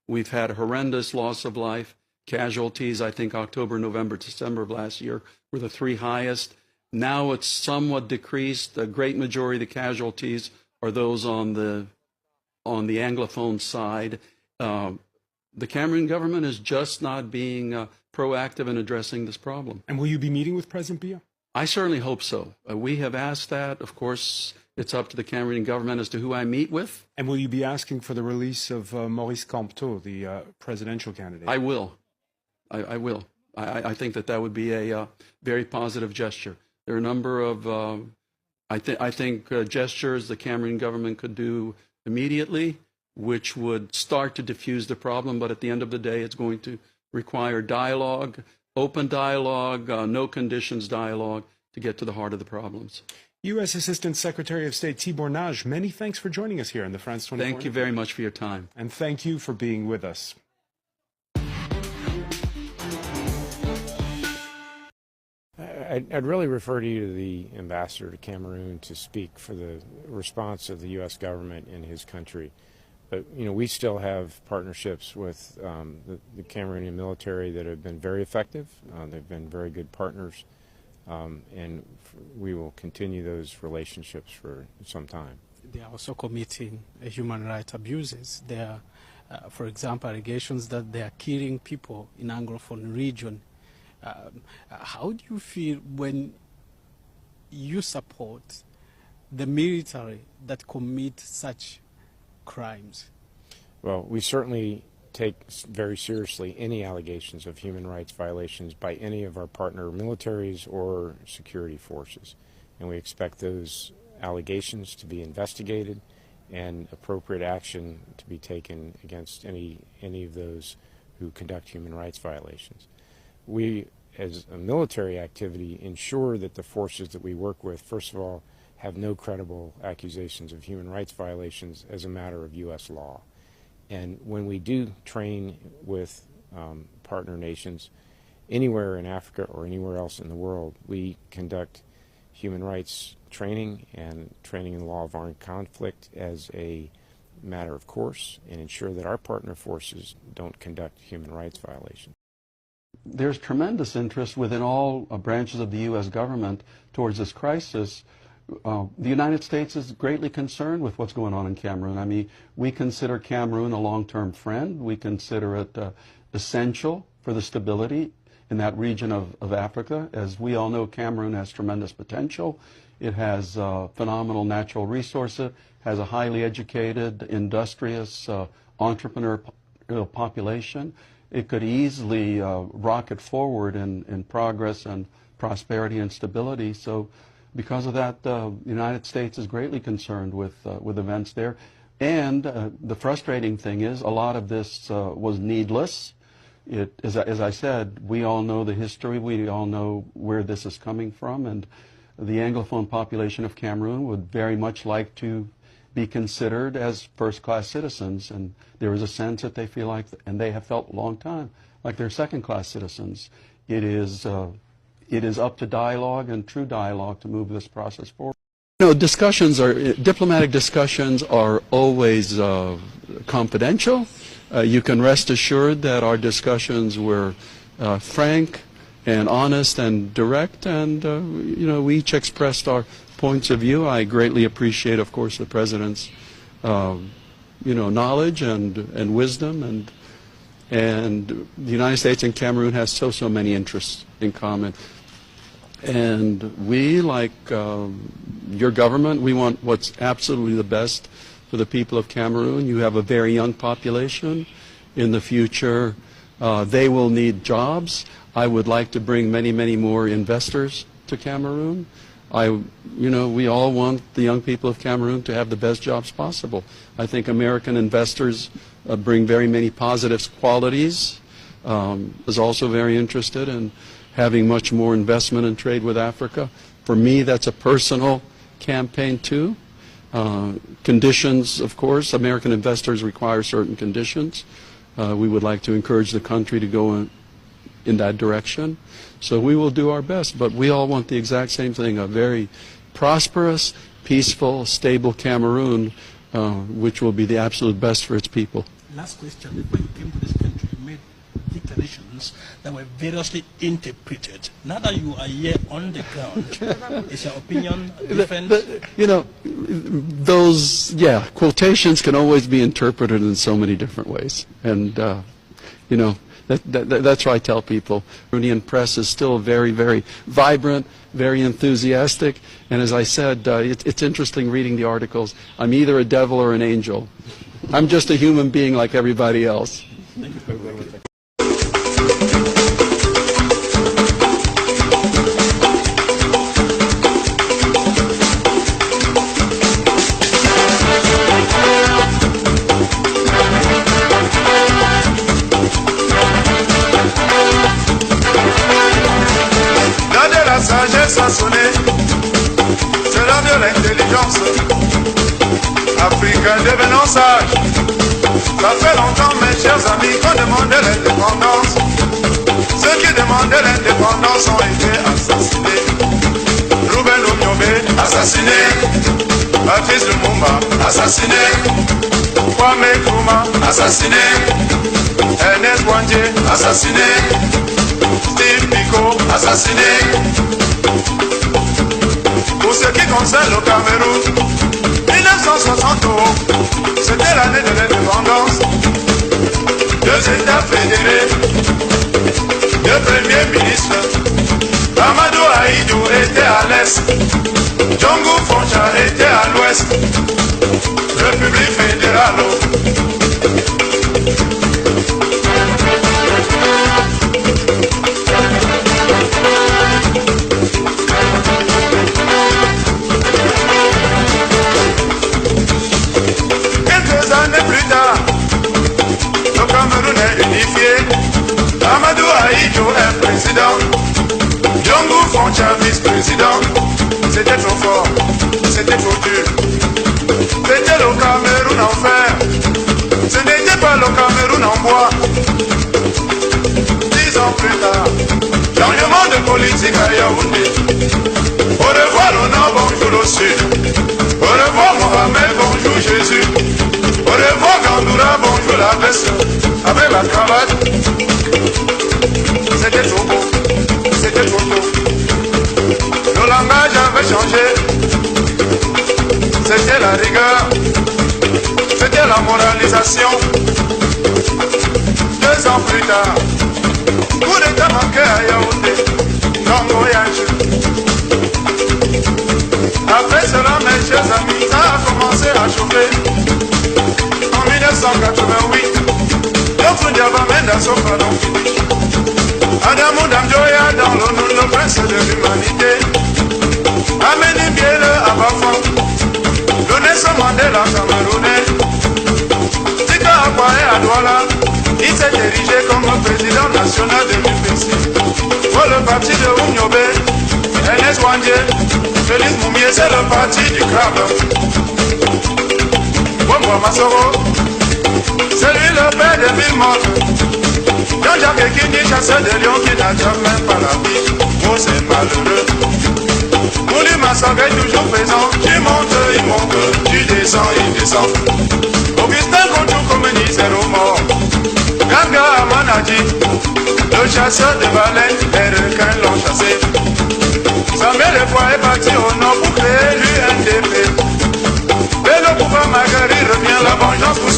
We've had horrendous loss of life, casualties. I think October, November, December of last year were the three highest. Now it's somewhat decreased. The great majority of the casualties are those on the Anglophone side. The Cameroon government is just not being proactive in addressing this problem. And will you be meeting with President Biya? I certainly hope so. We have asked that. Of course, it's up to the Cameroon government as to who I meet with. And will you be asking for the release of Maurice Kamto, the presidential candidate? I will. I will. I think that would be a very positive gesture. There are a number of, I think, gestures the Cameroon government could do immediately, which would start to diffuse the problem. But at the end of the day, it's going to require dialogue, open dialogue, no conditions dialogue, to get to the heart of the problems. U.S. Assistant Secretary of State Tibor Nagy, many thanks for joining us here in the France 24. Thank you very much for your time. And thank you for being with us. I'd really refer you to the ambassador to Cameroon to speak for the response of the U.S. government in his country. But, we still have partnerships with the Cameroonian military that have been very effective. They've been very good partners, and we will continue those relationships for some time. They are also committing human rights abuses. There are, for example, allegations that they are killing people in Anglophone region. How do you feel when you support the military that commit such crimes? Well, we certainly take very seriously any allegations of human rights violations by any of our partner militaries or security forces. And we expect those allegations to be investigated and appropriate action to be taken against any of those who conduct human rights violations. We, as a military activity, ensure that the forces that we work with, first of all, have no credible accusations of human rights violations as a matter of U.S. law. And when we do train with partner nations anywhere in Africa or anywhere else in the world, we conduct human rights training and training in the law of armed conflict as a matter of course, and ensure that our partner forces don't conduct human rights violations. There's tremendous interest within all branches of the U.S. government towards this crisis. The United States is greatly concerned with what's going on in Cameroon. I mean, we consider Cameroon a long-term friend. We consider it essential for the stability in that region of Africa. As we all know, Cameroon has tremendous potential. It has phenomenal natural resources, has a highly educated, industrious, entrepreneurial population. It could easily rocket forward in progress and prosperity and stability. So because of that, the United States is greatly concerned with events there. And the frustrating thing is a lot of this was needless. As I said, we all know the history. We all know where this is coming from. And the Anglophone population of Cameroon would very much like to be considered as first-class citizens. And there is a sense that they feel like, and they have felt a long time, like they're second-class citizens. It is up to dialogue and true dialogue to move this process forward. Diplomatic discussions are always confidential. You can rest assured that our discussions were frank and honest and direct, and we each expressed our points of view. I greatly appreciate, of course, the President's knowledge and wisdom, and the United States and Cameroon has so many interests in common. And we, like your government, we want what's absolutely the best for the people of Cameroon. You have a very young population. In the future, they will need jobs. I would like to bring many more investors to Cameroon. We all want the young people of Cameroon to have the best jobs possible. I think American investors bring very many positive qualities. Is also very interested in having much more investment and trade with Africa. For me, that's a personal campaign too. Conditions, of course, American investors require certain conditions. We would like to encourage the country to go in that direction. So we will do our best, but we all want the exact same thing, a very prosperous, peaceful, stable Cameroon, which will be the absolute best for its people. Last question. When you came to this country, you made declarations that were variously interpreted. Now that you are here on the ground, is your opinion different? Those quotations can always be interpreted in so many different ways. And, that's why I tell people. The Cameroonian press is still very vibrant, very enthusiastic. And as I said, it's interesting reading the articles. I'm either a devil or an angel. I'm just a human being like everybody else. Thank you very much. Sagesse a sonné, c'est l'heure de l'intelligence. Afrique devenant sage. Ça fait longtemps, mes chers amis, qu'on demandait l'indépendance. Ceux qui demandaient l'indépendance ont été assassinés. Rouben Omiobé, assassiné. Patrice Lumumba, assassiné. Kwame Nkrumah, assassiné. Ernest Wandier, assassiné. Steve Biko, assassiné. Pour ce qui concerne le Cameroun, 1960, c'était l'année de l'indépendance. 2 États fédérés, 2 premiers ministres. Amadou Ahidjo était à l'est, Django Foncha était à l'ouest. République fédérale. Quelques années plus tard, le Cameroun est unifié. Amadou Ahidjo est président, Django Foncha vice-président. C'était trop fort, c'était trop dur. C'était le Cameroun en fer, ce n'était pas le Cameroun en bois. 10 ans plus tard, changement de politique à Yaoundé. Au revoir le nord, bonjour au sud. Au revoir Mohamed, bonjour Jésus. Au revoir Gandoura, bonjour la veste avec la cravate. C'était trop beau, c'était trop tôt. Le langage avait changé. C'était la rigueur, c'était la moralisation. 2 ans plus tard, coup d'état marqué à Yaoundé, Congo Yachi. Après cela, mes chers amis, ça a commencé à chauffer. En 1988, notre Diaba Menda Sofradon. Adamou Damjoya dans le prince de l'humanité. Ameni Biele Abafan. Le Nelson Mandela Camerounais. Tika Akwae Adouala. Il s'est érigé comme président national de l'UPC. Pour le parti de Oumniobé, Ernest Wandier, Félix Moumié, c'est le parti du crabe. Wambwa Masoro, c'est lui le père des 1000 morts. Jean-Jacques Ekini, chasseur de lions qui n'a jamais pas la vie. Oh, c'est malheureux. Mouli Massaga est toujours présent. Tu montes, il monte. Tu descends, il descend. Augustin Contou Komeni, zéro mort. Ganga Amanadi, le chasseur de baleines, les requins l'ont chassé. Samuel Lepoix est parti au nord pour créer l'UNDP. Mais le pouvoir Magari revient, la vengeance pour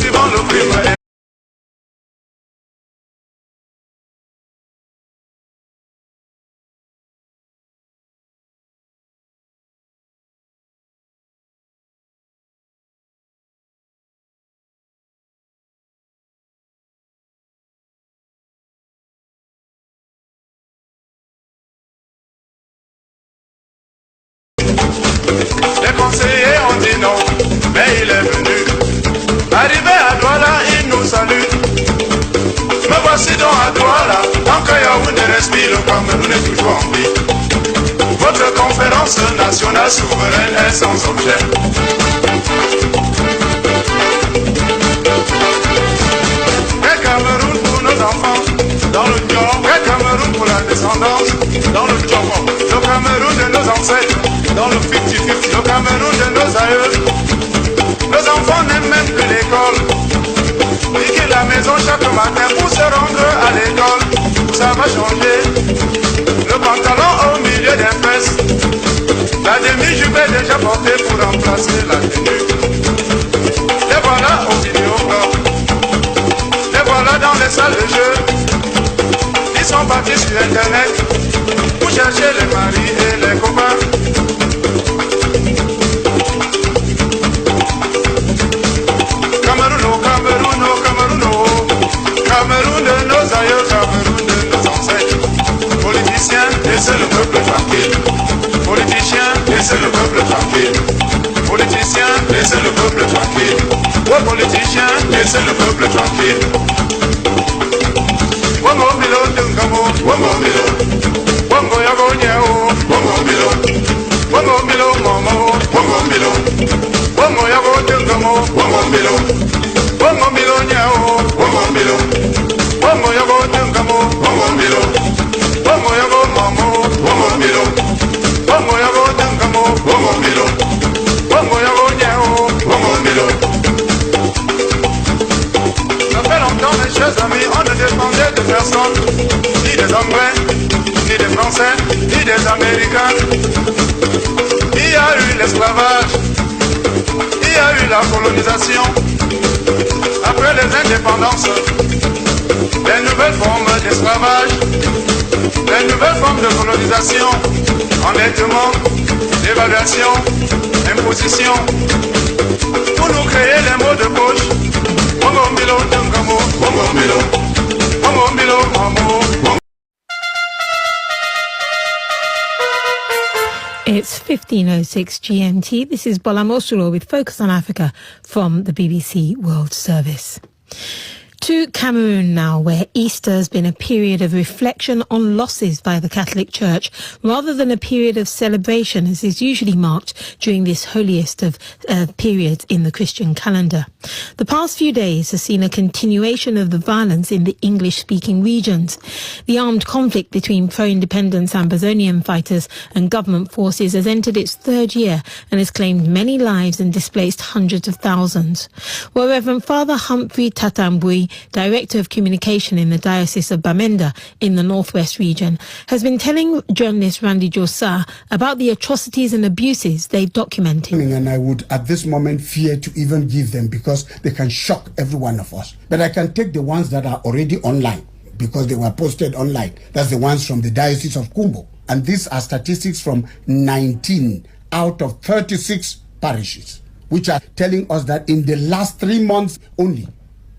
Les conseillers ont dit non, mais il est venu. Arrivé à Douala, il nous salue. Me voici donc à Douala, tant que Yaoundé respire, le Cameroun est toujours en vie. Votre conférence nationale souveraine est sans objet. Quel Cameroun pour nos enfants, dans le Dior. Quel Cameroun pour la descendance, dans le Djomo. Le Cameroun de nos ancêtres, dans le 50-50. Le Cameroun de nos aïeux. Nos enfants n'aiment même plus l'école. Ils quittent la maison chaque matin pour se rendre à l'école. Ça va changer. Le pantalon au milieu des fesses. La demi-jupe est déjà portée pour remplacer la tenue. Les voilà au vidéoclub. Les voilà dans les salles de jeu. Ils sont partis sur internet pour chercher les maris et les copains. Cameroun, oh Cameroun, oh Cameroun, oh Cameroun de nos aïeux, Cameroun de nos ancêtres. Politiciens, laissez le peuple tranquille. Politiciens, laissez le peuple tranquille. Politiciens, laissez le peuple tranquille. Oh politiciens, laissez le peuple tranquille. Wongo Milo Tungamo, Wongo Milo, Wongo Yagonyao, Wongo Milo, Wongo Milo Momo, Wongo Milo, Wongo Yago Tungamo, Wongo Milo, Wongo Milo Nyao, Wongo Milo, Wongo Yago Tungamo, Wongo Milo, Wongo Yago Momo, Wongo Milo, Wongo Yago Tungamo, Wongo Milo, Wongo Yago Nyao, Wongo Milo. Ça fait longtemps, mes chers amis, on ne dépendait de personne, ni des Anglais, ni des Français, ni des Américains. Il y a eu l'esclavage, il y a eu la colonisation. Après les indépendances, les nouvelles formes d'esclavage, les nouvelles formes de colonisation, endettement, dévaluation, imposition, pour nous créer les mots de poche. It's 15:06 GMT. This is Bola Mosulo with Focus on Africa from the BBC World Service. To Cameroon now, where Easter has been a period of reflection on losses by the Catholic Church, rather than a period of celebration as is usually marked during this holiest of periods in the Christian calendar. The past few days has seen a continuation of the violence in the English-speaking regions. The armed conflict between pro-independence Ambazonian fighters and government forces has entered its third year and has claimed many lives and displaced hundreds of thousands. Well, Reverend Father Humphrey Tatambui, Director of Communication in the Diocese of Bamenda in the Northwest region, has been telling journalist Randy Josa about the atrocities and abuses they've documented. And I would at this moment fear to even give them because they can shock every one of us. But I can take the ones that are already online because they were posted online. That's the ones from the Diocese of Kumbo. And these are statistics from 19 out of 36 parishes, which are telling us that in the last 3 months only,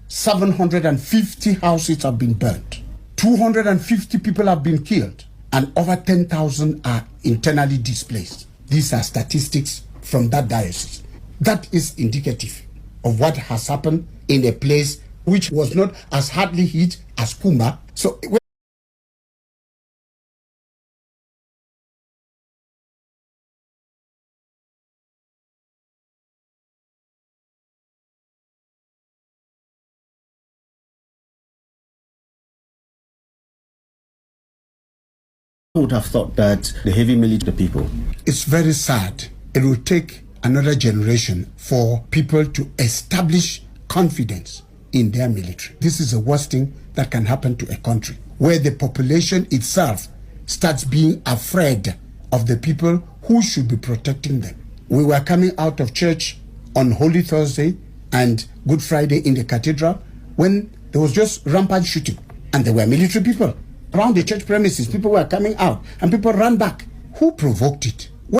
750 houses have been burnt, 250 people have been killed, and over 10,000 are internally displaced. These are statistics from that diocese. That is indicative of what has happened in a place which was not as hardly hit as Kumba. So I would have thought that the heavy military people. It's very sad. It will take another generation for people to establish confidence in their military. This is the worst thing that can happen to a country, where the population itself starts being afraid of the people who should be protecting them. We were coming out of church on Holy Thursday and Good Friday in the cathedral when there was just rampant shooting, and there were military people around the church premises. People were coming out and people ran back. Who provoked it?